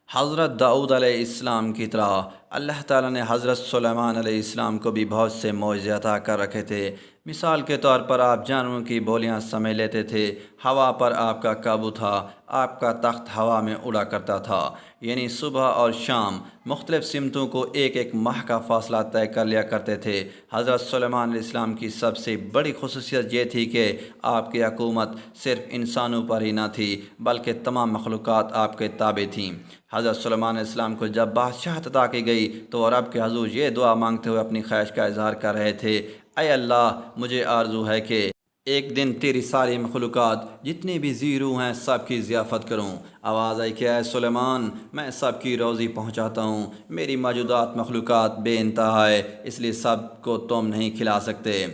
حضرت داؤد علیہ السلام کی طرح اللہ تعالیٰ نے حضرت سلیمان علیہ السلام کو بھی بہت سے معجزے عطا کر رکھے تھے۔ مثال کے طور پر آپ جانوروں کی بولیاں سمجھ لیتے تھے، ہوا پر آپ کا قابو تھا، آپ کا تخت ہوا میں اڑا کرتا تھا، یعنی صبح اور شام مختلف سمتوں کو ایک ایک ماہ کا فاصلہ طے کر لیا کرتے تھے۔ حضرت سلیمان علیہ السلام کی سب سے بڑی خصوصیت یہ تھی کہ آپ کی حکومت صرف انسانوں پر ہی نہ تھی بلکہ تمام مخلوقات آپ کے تابع تھیں۔ حضرت سلیمان علیہ السلام کو جب بادشاہت عطا کی گئی تو وہ رب کے حضور یہ دعا مانگتے ہوئے اپنی خواہش کا اظہار کر رہے تھے، اے اللہ مجھے آرزو ہے کہ ایک دن تیری ساری مخلوقات جتنی بھی زی روح ہیں سب کی ضیافت کروں۔ آواز آئی کہ اے سلیمان میں سب کی روزی پہنچاتا ہوں، میری موجودات مخلوقات بے انتہا ہے، اس لیے سب کو تم نہیں کھلا سکتے۔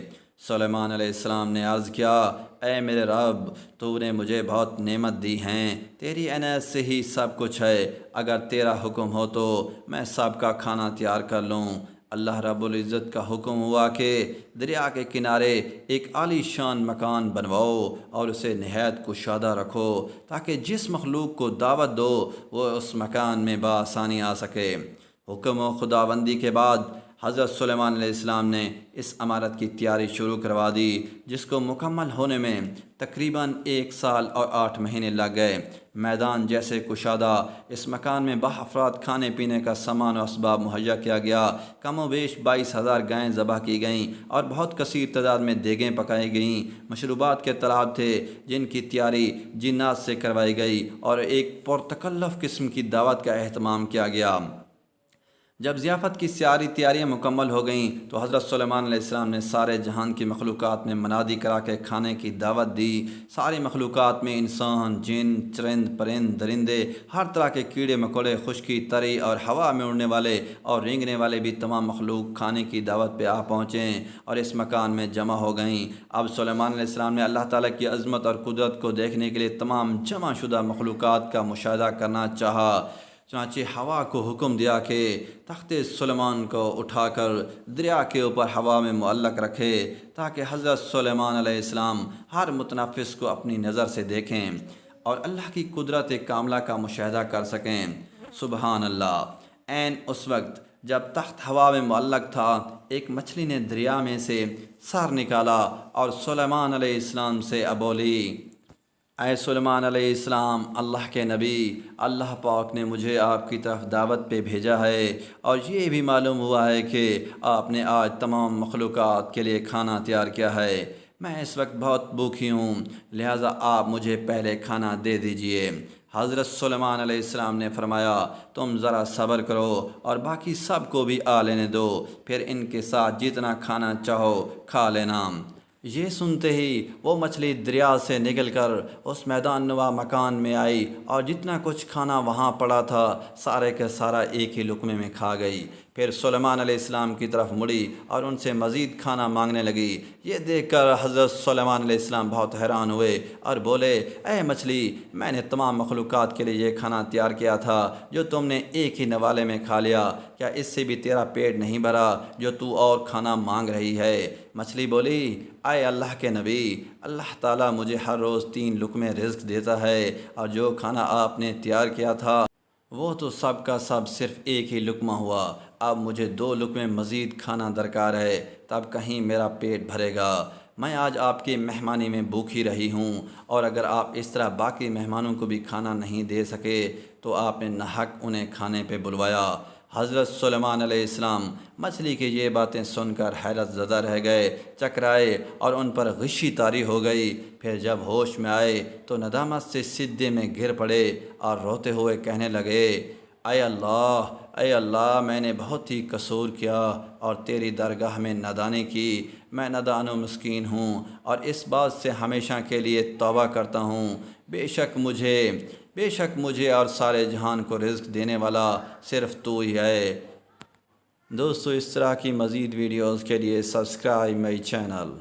سلیمان علیہ السلام نے عرض کیا، اے میرے رب تو نے مجھے بہت نعمت دی ہیں، تیری عنایت سے ہی سب کچھ ہے، اگر تیرا حکم ہو تو میں سب کا کھانا تیار کر لوں۔ اللہ رب العزت کا حکم ہوا کہ دریا کے کنارے ایک عالی شان مکان بنواؤ اور اسے نہایت کشادہ رکھو تاکہ جس مخلوق کو دعوت دو وہ اس مکان میں بآسانی آ سکے۔ حکم و خداوندی کے بعد حضرت سلیمان علیہ السلام نے اس عمارت کی تیاری شروع کروا دی، جس کو مکمل ہونے میں تقریباً 1 سال اور 8 مہینے لگ گئے۔ میدان جیسے کشادہ اس مکان میں افراد کھانے پینے کا سامان و اسباب مہیا کیا گیا۔ کم و بیش 22,000 گائیں ذبح کی گئیں اور بہت کثیر تعداد میں دیگیں پکائی گئیں۔ مشروبات کے تالاب تھے جن کی تیاری جنات سے کروائی گئی اور ایک پرتکلف قسم کی دعوت کا اہتمام کیا گیا۔ جب ضیافت کی ساری تیاریاں مکمل ہو گئیں تو حضرت سلیمان علیہ السلام نے سارے جہان کی مخلوقات میں منادی کرا کے کھانے کی دعوت دی۔ ساری مخلوقات میں انسان، جن، چرند، پرند، درندے، ہر طرح کے کیڑے مکوڑے، خشکی، تری اور ہوا میں اڑنے والے اور رینگنے والے بھی تمام مخلوق کھانے کی دعوت پہ آ پہنچیں اور اس مکان میں جمع ہو گئیں۔ اب سلیمان علیہ السلام نے اللہ تعالیٰ کی عظمت اور قدرت کو دیکھنے کے لیے تمام جمع شدہ مخلوقات کا مشاہدہ کرنا چاہا، چنانچہ ہوا کو حکم دیا کہ تخت سلیمان کو اٹھا کر دریا کے اوپر ہوا میں معلق رکھے تاکہ حضرت سلیمان علیہ السلام ہر متنفس کو اپنی نظر سے دیکھیں اور اللہ کی قدرت کاملہ کا مشاہدہ کر سکیں۔ سبحان اللہ! عین اس وقت جب تخت ہوا میں معلق تھا، ایک مچھلی نے دریا میں سے سر نکالا اور سلیمان علیہ السلام سے بولی، اے سلیمان علیہ السلام، اللہ کے نبی، اللہ پاک نے مجھے آپ کی طرف دعوت پہ بھیجا ہے اور یہ بھی معلوم ہوا ہے کہ آپ نے آج تمام مخلوقات کے لیے کھانا تیار کیا ہے۔ میں اس وقت بہت بھوکی ہوں، لہٰذا آپ مجھے پہلے کھانا دے دیجئے۔ حضرت سلیمان علیہ السلام نے فرمایا، تم ذرا صبر کرو اور باقی سب کو بھی آ لینے دو، پھر ان کے ساتھ جتنا کھانا چاہو کھا لینا۔ یہ سنتے ہی وہ مچھلی دریا سے نکل کر اس میدان نما مکان میں آئی اور جتنا کچھ کھانا وہاں پڑا تھا سارے کا سارا ایک ہی لقمے میں کھا گئی۔ پھر سلیمان علیہ السلام کی طرف مڑی اور ان سے مزید کھانا مانگنے لگی۔ یہ دیکھ کر حضرت سلیمان علیہ السلام بہت حیران ہوئے اور بولے، اے مچھلی، میں نے تمام مخلوقات کے لیے یہ کھانا تیار کیا تھا جو تم نے ایک ہی نوالے میں کھا لیا، کیا اس سے بھی تیرا پیٹ نہیں بھرا جو تو اور کھانا مانگ رہی ہے؟ مچھلی بولی، اے اللہ کے نبی، اللہ تعالیٰ مجھے ہر روز 3 لقمے رزق دیتا ہے اور جو کھانا آپ نے تیار کیا تھا وہ تو سب کا سب صرف ایک ہی لقمہ ہوا، اب مجھے 2 لقمے مزید کھانا درکار ہے، تب کہیں میرا پیٹ بھرے گا۔ میں آج آپ کی مہمانی میں بھوکھی رہی ہوں اور اگر آپ اس طرح باقی مہمانوں کو بھی کھانا نہیں دے سکے تو آپ نے ناحق انہیں کھانے پہ بلوایا۔ حضرت سلیمان علیہ السلام مچھلی کی یہ باتیں سن کر حیرت زدہ رہ گئے، چکرائے اور ان پر غشی طاری ہو گئی۔ پھر جب ہوش میں آئے تو ندامت سے سجدے میں گر پڑے اور روتے ہوئے کہنے لگے، اے اللہ، میں نے بہت ہی قصور کیا اور تیری درگاہ میں نادانی کی، میں نادان و مسکین ہوں اور اس بات سے ہمیشہ کے لیے توبہ کرتا ہوں، بے شک مجھے اور سارے جہان کو رزق دینے والا صرف تو ہی ہے۔ دوستو، اس طرح کی مزید ویڈیوز کے لیے سبسکرائب مائی چینل۔